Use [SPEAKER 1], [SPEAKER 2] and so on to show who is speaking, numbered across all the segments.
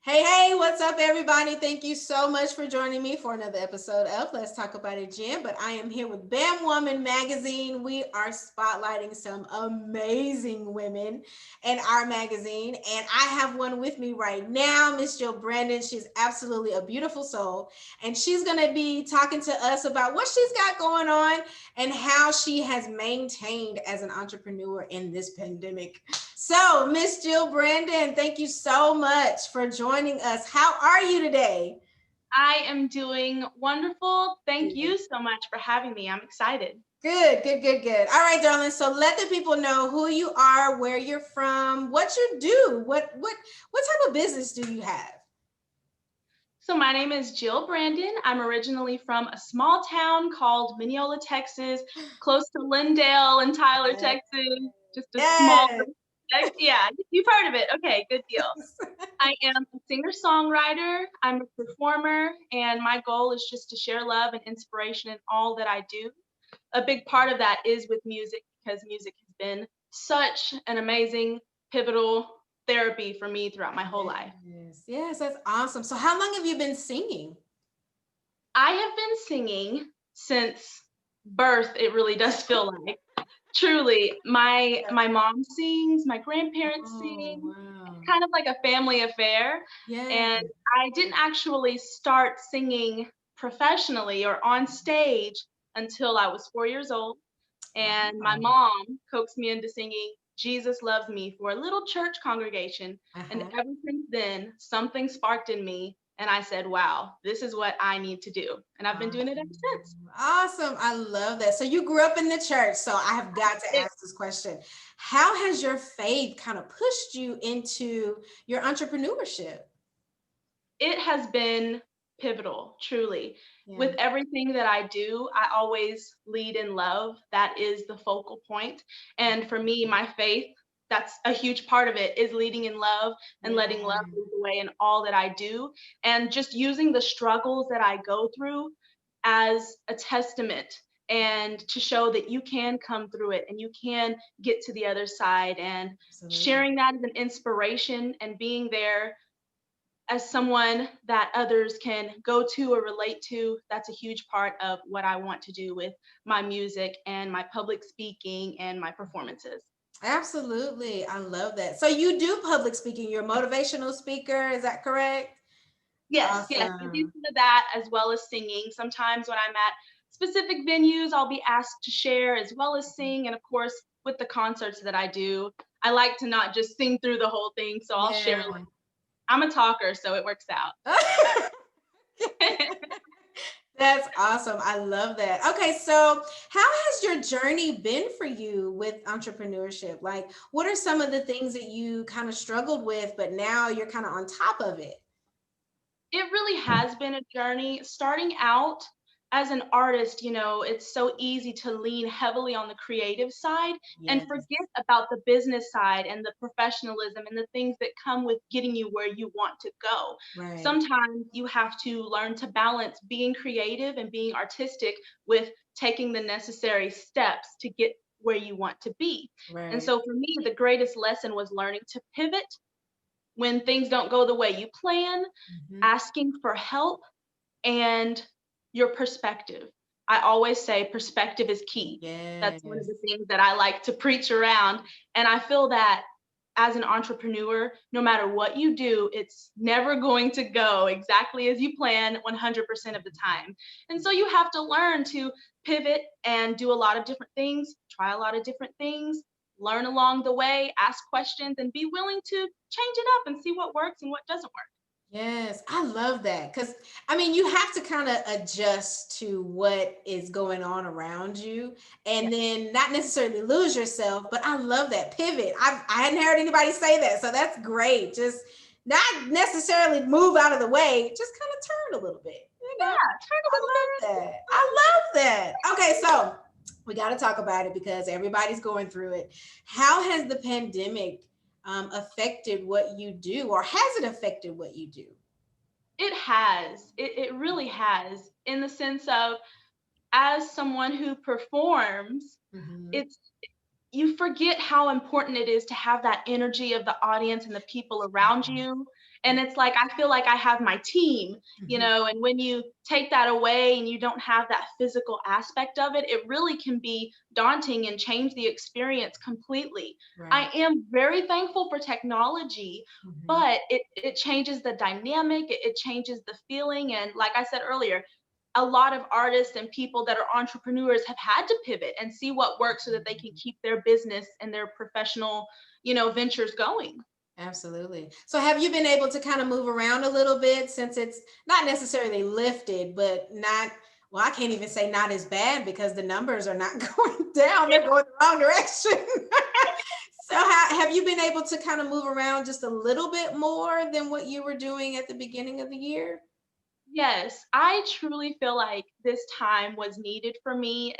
[SPEAKER 1] Hey, what's up, everybody? Thank you so much for joining me for another episode of Let's Talk About It, Jen. But I am here with Bam Woman Magazine. We are spotlighting some amazing women in our magazine. And I have one with me right now, Miss Jill Brandon. She's absolutely a beautiful soul. And she's going to be talking to us about what she's got going on and how she has maintained as an entrepreneur in this pandemic. So, Miss Jill Brandon, thank you so much for joining us. How are you today?
[SPEAKER 2] I am doing wonderful. Thank
[SPEAKER 1] Good.
[SPEAKER 2] you so much for having me. I'm excited.
[SPEAKER 1] Good. All right, darling. So let the people know who you are, where you're from, what you do, what type of business do you have?
[SPEAKER 2] So, my name is Jill Brandon. I'm originally from a small town called Mineola, Texas, close to Lindale and Tyler, Texas. Just a small,
[SPEAKER 1] Yes.
[SPEAKER 2] yeah, you've heard of it. Okay, good deal. I am a singer-songwriter. I'm a performer, and my goal is just to share love and inspiration in all that I do. A big part of that is with music because music has been such an amazing, pivotal therapy for me throughout my whole life.
[SPEAKER 1] Yes, that's awesome. So how long have you been singing?
[SPEAKER 2] I have been singing since birth, it really does feel like. Truly, my mom sings, my grandparents
[SPEAKER 1] Oh,
[SPEAKER 2] sing. It's
[SPEAKER 1] wow.
[SPEAKER 2] kind of like a family affair.
[SPEAKER 1] Yes.
[SPEAKER 2] And I didn't actually start singing professionally or on stage until I was 4 years old. And my
[SPEAKER 1] Wow.
[SPEAKER 2] mom coaxed me into singing Jesus Loves Me for a little church congregation. And
[SPEAKER 1] Uh-huh.
[SPEAKER 2] ever since then, something sparked in me. And I said, wow, this is what I need to do. And I've been doing it ever since.
[SPEAKER 1] Awesome. Awesome. I love that. So you grew up in the church. So I have got to
[SPEAKER 2] It,
[SPEAKER 1] ask this question. How has your faith kind of pushed you into your entrepreneurship?
[SPEAKER 2] it has been pivotal, truly.
[SPEAKER 1] Yeah.
[SPEAKER 2] With everything that I do, I always lead in love. That is the focal point. And for me, my faith, that's a huge part of it, is leading in love and
[SPEAKER 1] Yeah.
[SPEAKER 2] letting love lead the way in all that I do. And just using the struggles that I go through as a testament and to show that you can come through it and you can get to the other side, and
[SPEAKER 1] Absolutely.
[SPEAKER 2] sharing that as an inspiration and being there as someone that others can go to or relate to. That's a huge part of what I want to do with my music and my public speaking and my performances.
[SPEAKER 1] Absolutely. I love that. So you do public speaking. You're a motivational speaker. Is that correct?
[SPEAKER 2] Yes, I do
[SPEAKER 1] Awesome.
[SPEAKER 2] some of that as well as singing. Sometimes when I'm at specific venues, I'll be asked to share as well as sing. And of course, with the concerts that I do, I like to not just sing through the whole thing. So I'll share.
[SPEAKER 1] Yeah.
[SPEAKER 2] I'm a talker, so it works out.
[SPEAKER 1] That's awesome. I love that. Okay, so how has your journey been for you with entrepreneurship? Like, what are some of the things that you kind of struggled with, but now you're kind of on top of it?
[SPEAKER 2] It really has been a journey. Starting out as an artist, it's so easy to lean heavily on the creative side and
[SPEAKER 1] Yes,
[SPEAKER 2] forget about the business side and the professionalism and the things that come with getting you where you want to go.
[SPEAKER 1] right,
[SPEAKER 2] Sometimes you have to learn to balance being creative and being artistic with taking the necessary steps to get where you want to be. And
[SPEAKER 1] right.
[SPEAKER 2] so for me, the greatest lesson was learning to pivot when things don't go the way you plan,
[SPEAKER 1] Mhm.
[SPEAKER 2] asking for help, and your perspective. I always say perspective is key. That's one of
[SPEAKER 1] Yes.
[SPEAKER 2] the things that I like to preach around. And I feel that as an entrepreneur, no matter what you do, it's never going to go exactly as you plan 100% of the time. And so you have to learn to pivot and do a lot of different things, try a lot of different things, learn along the way, ask questions, and be willing to change it up and see what works and what doesn't work.
[SPEAKER 1] Yes, I love that because I mean, you have to kind of adjust to what is going on around you and
[SPEAKER 2] Yes.
[SPEAKER 1] then not necessarily lose yourself. But I love that pivot. I hadn't heard anybody say that, so that's great. Just not necessarily move out of the way, just kind of turn a little bit.
[SPEAKER 2] Yeah, turn a
[SPEAKER 1] I
[SPEAKER 2] little bit.
[SPEAKER 1] love that. I love that. Okay, so we got to talk about it because everybody's going through it. How has the pandemic affected what you do, or has it affected what you do?
[SPEAKER 2] It has. It really has, in the sense of, as someone who performs,
[SPEAKER 1] Mhm.
[SPEAKER 2] it's you forget how important it is to have that energy of the audience and the people around you. And it's like, I feel like I have my team,
[SPEAKER 1] Mhm.
[SPEAKER 2] and when you take that away and you don't have that physical aspect of it, it really can be daunting and change the experience completely.
[SPEAKER 1] Right.
[SPEAKER 2] I am very thankful for technology,
[SPEAKER 1] Mhm.
[SPEAKER 2] but it changes the dynamic, it changes the feeling. And like I said earlier, a lot of artists and people that are entrepreneurs have had to pivot and see what works so that they can keep their business and their professional, ventures going.
[SPEAKER 1] Absolutely. So have you been able to kind of move around a little bit since it's not necessarily lifted, but not, well, I can't even say not as bad because the numbers are not going down, they're going the wrong direction. So have you been able to kind of move around just a little bit more than what you were doing at the beginning of the year?
[SPEAKER 2] Yes, I truly feel like this time was needed for me,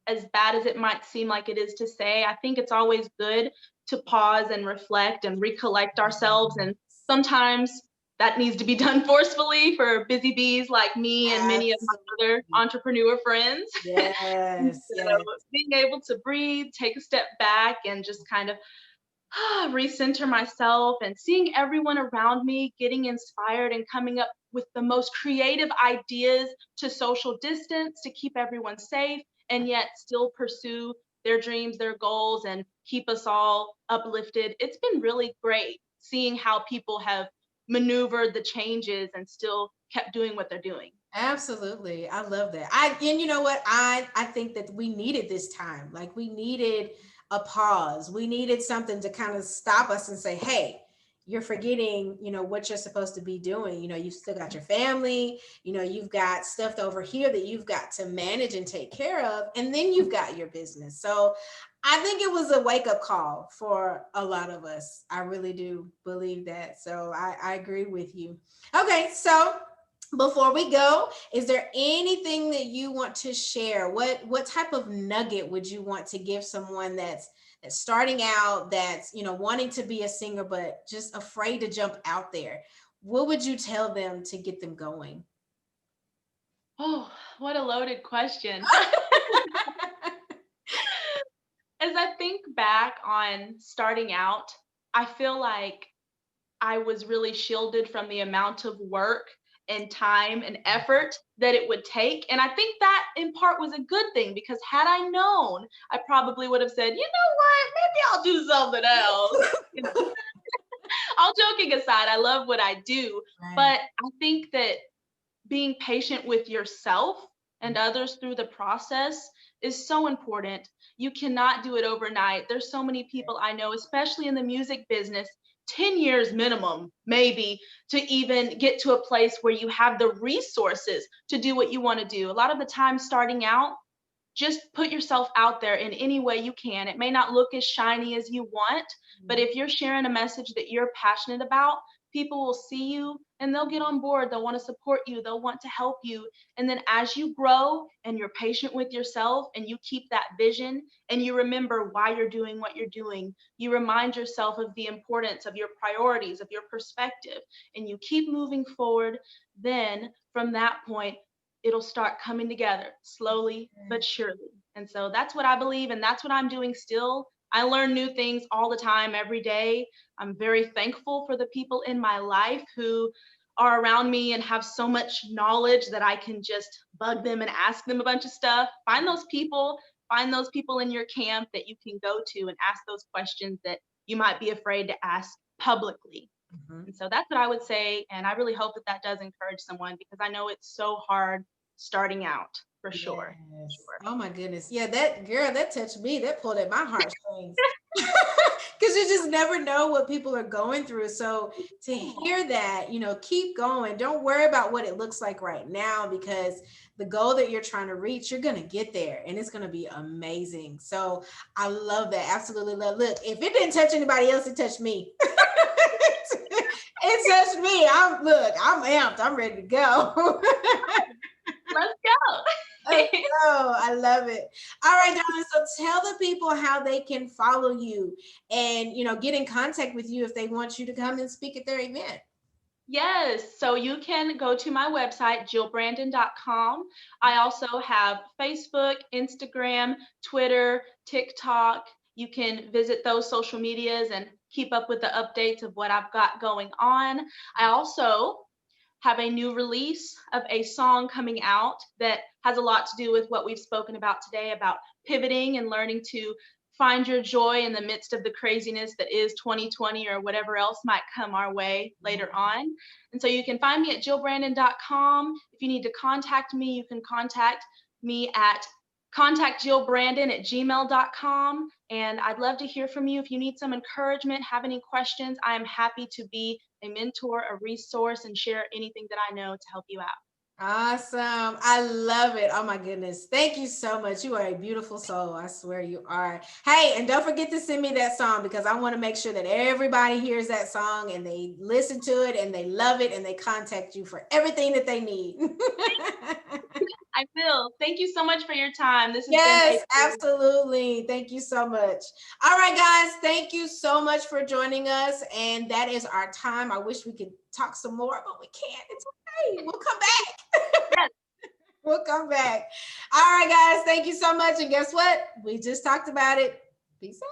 [SPEAKER 2] as bad as it might seem like it is to say. I think it's always good to pause and reflect and recollect ourselves, and sometimes that needs to be done forcefully for busy bees like me and many of my other
[SPEAKER 1] Absolutely.
[SPEAKER 2] entrepreneur friends. And
[SPEAKER 1] Yes,
[SPEAKER 2] so
[SPEAKER 1] yes.
[SPEAKER 2] being able to breathe, take a step back, and just kind of recenter myself, and seeing everyone around me getting inspired and coming up with the most creative ideas to social distance, to keep everyone safe, and yet still pursue their dreams, their goals, and keep us all uplifted. It's been really great seeing how people have maneuvered the changes and still kept doing what they're doing.
[SPEAKER 1] Absolutely. I love that. And you know what? I think that we needed this time. Like we needed a pause. We needed something to kind of stop us and say, "Hey, you're forgetting, what you're supposed to be doing. You've still got your family, you've got stuff over here that you've got to manage and take care of, and then you've got your business." So, I think it was a wake-up call for a lot of us. I really do believe that. So, I agree with you. Okay, so before we go, is there anything that you want to share? What type of nugget would you want to give someone that's starting out, that's wanting to be a singer but just afraid to jump out there? What would you tell them to get them going?
[SPEAKER 2] Oh, what a loaded question. As I think back on starting out, I feel like I was really shielded from the amount of work and time and effort that it would take. And I think that in part was a good thing, because had I known, I probably would have said, you know what, maybe I'll do something else. You know, all joking aside, I love what I do.
[SPEAKER 1] Right.
[SPEAKER 2] But I think that being patient with yourself and others through the process is so important. You cannot do it overnight. There's so many people I know, especially in the music business, 10 years minimum, maybe, to even get to a place where you have the resources to do what you want to do. A lot of the time, starting out, just put yourself out there in any way you can. It may not look as shiny as you want, but if you're sharing a message that you're passionate about, people will see you and they'll get on board. They'll want to support you, they'll want to help you. And then as you grow and you're patient with yourself and you keep that vision and you remember why you're doing what you're doing, you remind yourself of the importance of your priorities, of your perspective, and you keep moving forward, then from that point, it'll start coming together slowly but surely. And so that's what I believe, and that's what I'm doing still. I learn new things all the time, every day. I'm very thankful for the people in my life who are around me and have so much knowledge that I can just bug them and ask them a bunch of stuff. Find those people in your camp that you can go to and ask those questions that you might be afraid to ask publicly.
[SPEAKER 1] Mhm.
[SPEAKER 2] And so that's what I would say. And I really hope that that does encourage someone, because I know it's so hard starting out, for sure.
[SPEAKER 1] Yes.
[SPEAKER 2] Sure.
[SPEAKER 1] Oh my goodness. Yeah, that girl, that touched me. That pulled at my heartstrings. Because you just never know what people are going through. So to hear that, keep going. Don't worry about what it looks like right now, because the goal that you're trying to reach, you're going to get there and it's going to be amazing. So I love that. Absolutely love. Look, if it didn't touch anybody else, it touched me. It touched me. I'm amped. I'm ready to go.
[SPEAKER 2] Let's go.
[SPEAKER 1] Let's go. I love it. All right, darling. So tell the people how they can follow you and get in contact with you if they want you to come and speak at their event.
[SPEAKER 2] Yes, so you can go to my website, jillbrandon.com. I also have Facebook, Instagram, Twitter, TikTok. You can visit those social medias and keep up with the updates of what I've got going on. I also have a new release of a song coming out that has a lot to do with what we've spoken about today about pivoting and learning to find your joy in the midst of the craziness that is 2020 or whatever else might come our way later on. And so you can find me at jillbrandon.com. If you need to contact me, you can contact me at contactjillbrandon@gmail.com. And I'd love to hear from you. If you need some encouragement, have any questions, I am happy to be a mentor, a resource, and share anything that I know to help you out.
[SPEAKER 1] Awesome. I love it. Oh my goodness. Thank you so much. You are a beautiful soul. I swear you are. Hey, and don't forget to send me that song because I want to make sure that everybody hears that song and they listen to it and they love it and they contact you for everything that they need.
[SPEAKER 2] I will. Thank you so much for your time. This has been
[SPEAKER 1] Yes, absolutely. Thank you so much. All right, guys. Thank you so much for joining us. And that is our time. I wish we could talk some more, but we can't. It's okay. We'll come back.
[SPEAKER 2] Yes.
[SPEAKER 1] We'll come back. All right, guys. Thank you so much. And guess what? We just talked about it. Peace out.